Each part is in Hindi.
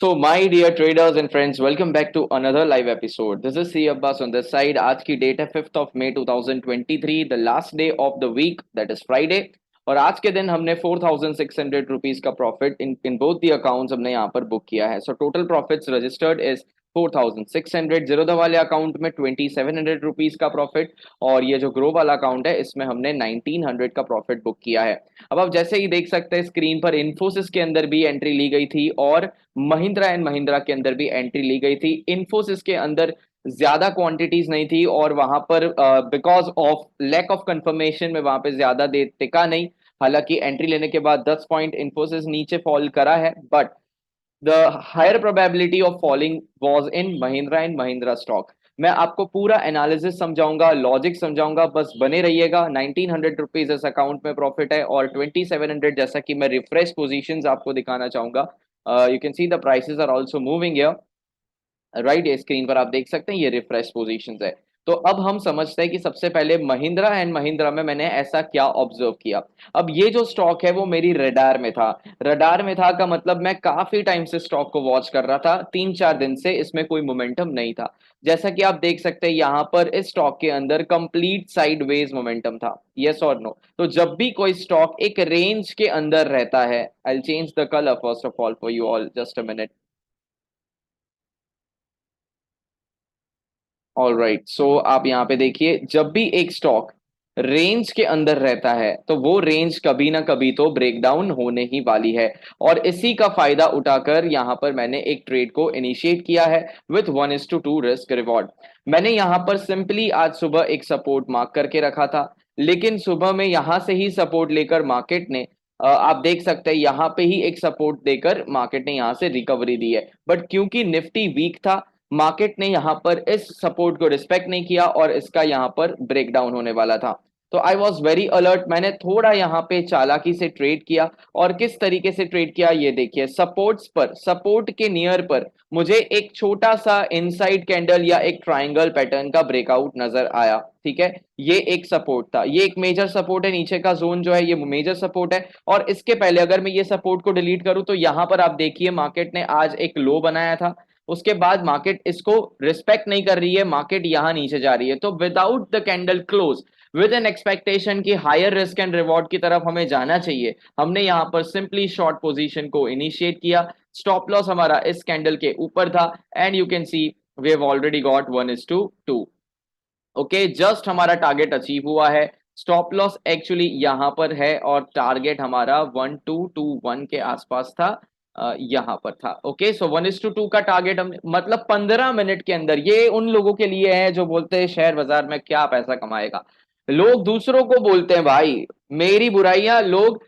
So, my dear traders and friends, welcome back to another live episode. This is C Abbas on this side. आज की डेट है 5th of May 2023, the last day of the week, that is Friday. और आज के दिन हमने 4,600 रुपीज का profit in both the accounts हमने यहाँ पर बुक किया है. So total profits registered is 4,600. Zerodha वाले अकाउंट में 2,700 रुपीज का प्रॉफिट, और ये जो ग्रो वाला अकाउंट है इसमें हमने 1,900 का प्रॉफिट बुक किया है. अब आप जैसे ही देख सकते हैं स्क्रीन पर, इन्फोसिस के अंदर भी एंट्री ली गई थी और महिंद्रा एंड महिंद्रा के अंदर भी एंट्री ली गई थी. इन्फोसिस के अंदर ज्यादा क्वांटिटीज नहीं थी और वहां पर because of lack of confirmation में वहां पे ज्यादा देर टिका नहीं. हालांकि एंट्री लेने के बाद 10 पॉइंट इन्फोसिस नीचे फॉल करा है, but the higher probability of falling was in Mahindra and Mahindra stock. मैं आपको पूरा एनालिसिस समझाऊंगा, लॉजिक समझाऊंगा, बस बने रहिएगा. 1,900 रुपीज इस अकाउंट में प्रॉफिट है और 2,700 जैसा कि मैं रिफ्रेश पोजीशंस आपको दिखाना चाहूंगा. You can see the prices are also moving here. Right, ये स्क्रीन पर आप देख सकते हैं ये रिफ्रेश पोजीशंस है. तो अब हम समझते हैं कि सबसे पहले महिंद्रा एंड महिंद्रा में मैंने ऐसा क्या ऑब्जर्व किया. अब ये जो स्टॉक है वो मेरी रडार में था. रडार में था का मतलब मैं काफी टाइम से स्टॉक को वॉच कर रहा था. 3-4 दिन से इसमें कोई मोमेंटम नहीं था. जैसा कि आप देख सकते हैं यहाँ पर इस स्टॉक के अंदर कंप्लीट साइडवेज मोमेंटम था. यस और नो? तो जब भी कोई स्टॉक एक रेंज के अंदर रहता है, I will change the colour first of all for you all, just a minute. All right, so आप यहाँ पे देखिए, जब भी एक स्टॉक रेंज के अंदर रहता है तो वो रेंज कभी ना कभी तो ब्रेकडाउन होने ही वाली है. और इसी का फायदा उठाकर यहाँ पर मैंने एक ट्रेड को इनिशिएट किया है विथ 1:2 रिस्क रिवॉर्ड. मैंने यहाँ पर सिंपली आज सुबह एक सपोर्ट मार्क करके रखा था, लेकिन सुबह में यहाँ से ही सपोर्ट लेकर मार्केट ने आप देख सकते हैं यहाँ पे ही एक सपोर्ट देकर मार्केट ने यहाँ से रिकवरी दी है. बट क्योंकि निफ्टी वीक था, मार्केट ने यहां पर इस सपोर्ट को रिस्पेक्ट नहीं किया और इसका यहां पर ब्रेकडाउन होने वाला था. तो आई वॉज वेरी अलर्ट. मैंने थोड़ा यहां पे चालाकी से ट्रेड किया. और किस तरीके से ट्रेड किया ये देखिए, सपोर्ट्स पर, सपोर्ट के नियर पर मुझे एक छोटा सा इनसाइड कैंडल या एक ट्राइंगल पैटर्न का ब्रेकआउट नजर आया. ठीक है, ये एक सपोर्ट था, ये एक मेजर सपोर्ट है. नीचे का जोन जो है ये मेजर सपोर्ट है. और इसके पहले अगर मैं ये सपोर्ट को डिलीट करूं तो यहां पर आप देखिए मार्केट ने आज एक लो बनाया था. उसके बाद मार्केट इसको रिस्पेक्ट नहीं कर रही है, मार्केट यहां नीचे जा रही है. तो without the candle close, with an expectation की हायर रिस्क एंड रिवॉर्ड की तरफ हमें जाना चाहिए, हमने यहां पर सिंपली शॉर्ट पोजीशन को इनिशिएट किया. स्टॉप लॉस हमारा इस कैंडल के ऊपर था and you can see we have already got 1:2. Okay, just हमारा टारगेट अचीव हुआ है. स्टॉप लॉस एक्चुअली यहां पर है और टारगेट हमारा 1:221 के आसपास था, यहां पर था. ओके, सो 1:2 का टारगेट हम, मतलब 15 मिनट के अंदर. ये उन लोगों के लिए है जो बोलते हैं शेयर बाजार में क्या पैसा कमाएगा. लोग दूसरों को बोलते हैं भाई, मेरी बुराइयां लोग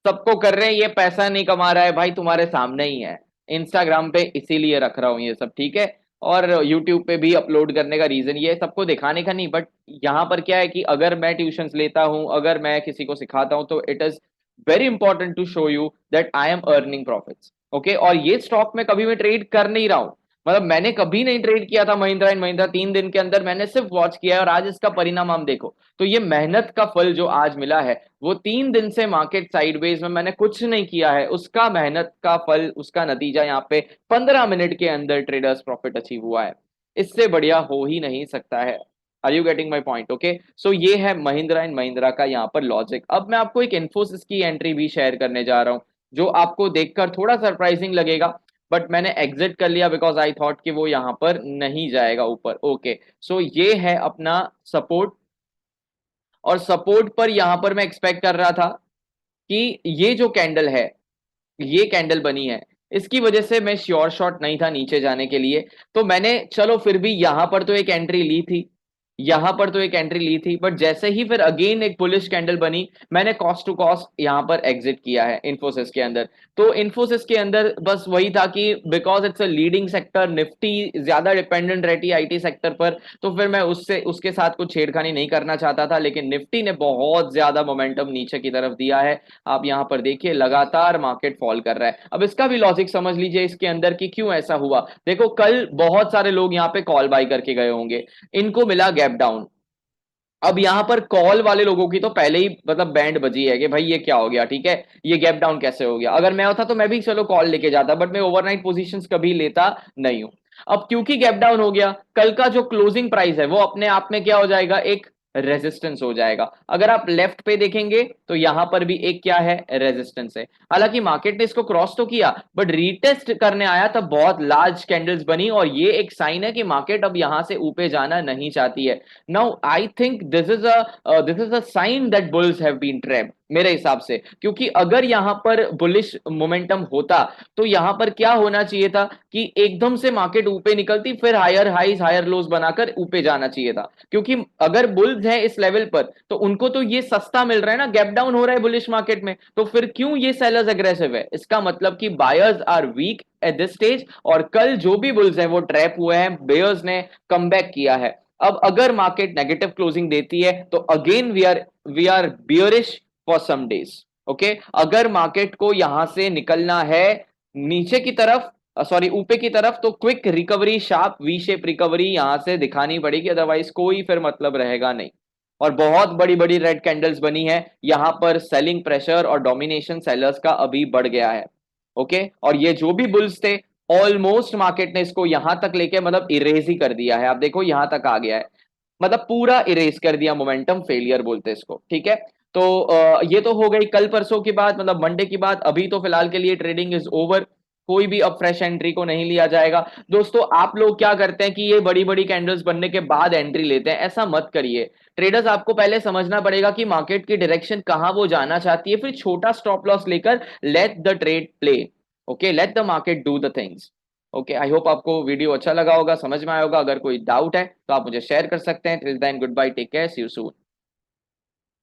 सबको कर रहे हैं, ये पैसा नहीं कमा रहा है. भाई तुम्हारे सामने ही है. इंस्टाग्राम पे इसीलिए रख रहा हूं ये सब, ठीक है. और यूट्यूब पे भी अपलोड करने का रीजन ये है, सबको दिखाने का नहीं. बट यहाँ पर क्या है कि अगर मैं ट्यूशंस लेता हूं, अगर मैं किसी को सिखाता हूं, तो it is very important to show you that I am earning profits. Okay, और ये स्टॉक में कभी मैं ट्रेड कर नहीं रहा हूं. मतलब मैंने कभी नहीं ट्रेड किया था महिंद्रा एंड महिंद्रा. 3 दिन के अंदर मैंने सिर्फ वॉच किया है और आज इसका परिणाम हम देखो. तो ये मेहनत का फल जो आज मिला है, वो 3 दिन से मार्केट साइडवेज में मैंने कुछ नहीं किया है, उसका मेहनत का फल, उसका नतीजा यहाँ पे 15 मिनट के अंदर ट्रेडर्स प्रॉफिट अचीव हुआ है. इससे बढ़िया हो ही नहीं सकता है. Are you getting my point? Okay, so ये है महिंद्रा एंड महिंद्रा का यहाँ पर लॉजिक. अब मैं आपको एक इन्फोसिस की एंट्री भी शेयर करने जा रहा हूँ जो आपको देखकर थोड़ा सरप्राइजिंग लगेगा, बट मैंने एग्जिट कर लिया बिकॉज आई थॉट कि वो यहां पर नहीं जाएगा ऊपर. ओके, सो ये है अपना सपोर्ट. और सपोर्ट पर यहां पर मैं एक्सपेक्ट कर रहा था कि ये जो कैंडल है, ये कैंडल बनी है, इसकी वजह से मैं श्योर शॉट नहीं था नीचे जाने के लिए. तो मैंने चलो फिर भी यहां पर तो एक एंट्री ली थी, यहां पर तो एक एंट्री ली थी. बट जैसे ही फिर अगेन एक बुलिश कैंडल बनी, मैंने कॉस्ट टू कॉस्ट यहां पर एग्जिट किया है इन्फोसिस के अंदर. तो इन्फोसिस के अंदर बस वही था कि because it's a leading sector, Nifty ज्यादा डिपेंडेंट रहती है आईटी सेक्टर पर, तो फिर मैं उससे उसके साथ कुछ छेड़खानी नहीं करना चाहता था. लेकिन निफ्टी ने बहुत ज्यादा मोमेंटम नीचे की तरफ दिया है. आप यहां पर देखिए लगातार मार्केट फॉल कर रहा है. अब इसका भी लॉजिक समझ लीजिए इसके अंदर कि क्यों ऐसा हुआ. देखो कल बहुत सारे लोग यहाँ पे कॉल बाय करके गए होंगे, इनको मिला गैप डाउन. अब यहां पर कॉल वाले लोगों की तो पहले ही मतलब बैंड बजी है कि भाई ये क्या हो गया, ठीक है, ये गैप डाउन कैसे हो गया। अगर मैं होता तो मैं भी चलो कॉल लेके जाता, बट मैं ओवरनाइट पोजीशंस कभी लेता नहीं हूं। अब क्योंकि गैप डाउन हो गया, कल का जो क्लोजिंग प्राइस है वो अपने आप में क्या हो जाएगा, एक रेजिस्टेंस हो जाएगा। अगर आप लेफ्ट पे देखेंगे तो यहां पर भी एक क्या है, रेजिस्टेंस है। हालांकि मार्केट ने इसको क्रॉस तो किया, बट रीटेस्ट करने आया तब बहुत लार्ज कैंडल्स बनी, और ये एक साइन है कि मार्केट अब यहां से ऊपर जाना नहीं चाहती है। Now I think this is a sign that bulls have been trapped मेरे हिसाब से, क्योंकि अगर यहां पर बुलिश मोमेंटम होता तो यहां पर क्या होना चाहिए था कि एकदम से मार्केट ऊपर निकलती, फिर हायर हाईज हायर लोज बनाकर ऊपर जाना चाहिए था। क्योंकि अगर बुल्स है इस लेवल पर तो उनको तो ये सस्ता मिल रहा है ना, गैप डाउन हो रहा है बुलिश मार्केट में, तो फिर क्यों ये सेलर्स अग्रेसिव है? इसका मतलब कि buyers are weak at this stage, और कल जो भी बुल्स हैं वो ट्रैप हुए हैं, बेयर्स ने कमबैक किया है। अब अगर मार्केट नेगेटिव क्लोजिंग देती है तो again we are bearish for some days. Okay, अगर मार्केट को यहां से निकलना है नीचे की तरफ, सॉरी ऊपर की तरफ, तो quick recovery, sharp V shape recovery यहां से दिखानी पड़ेगी, अदरवाइज कोई फिर मतलब रहेगा नहीं। और बहुत बड़ी बड़ी रेड कैंडल्स बनी है यहां पर, सेलिंग प्रेशर और डोमिनेशन सेलर्स का अभी बढ़ गया है। ओके, और ये जो भी बुल्स थे ऑलमोस्ट मार्केट ने इसको यहां तक लेके मतलब इरेज ही कर दिया है। आप देखो यहां तक आ गया है, मतलब पूरा इरेज कर दिया, मोमेंटम फेलियर बोलते हैं इसको, ठीक है। तो ये तो हो गई कल परसों की बात, मतलब मंडे की बात। अभी तो फिलहाल के लिए ट्रेडिंग इज ओवर, कोई भी अब फ्रेश एंट्री को नहीं लिया जाएगा। दोस्तों आप लोग क्या करते हैं कि ये बड़ी बड़ी कैंडल्स बनने के बाद एंट्री लेते हैं, ऐसा मत करिए। ट्रेडर्स आपको पहले समझना पड़ेगा कि मार्केट की डायरेक्शन कहां वो जाना चाहती है, फिर छोटा स्टॉप लॉस लेकर let the trade play. Okay, let the market do the things. Okay, I hope आपको वीडियो अच्छा लगा होगा, समझ में आया होगा। अगर कोई डाउट है तो आप मुझे शेयर कर सकते हैं। Till then goodbye, take care, see you soon.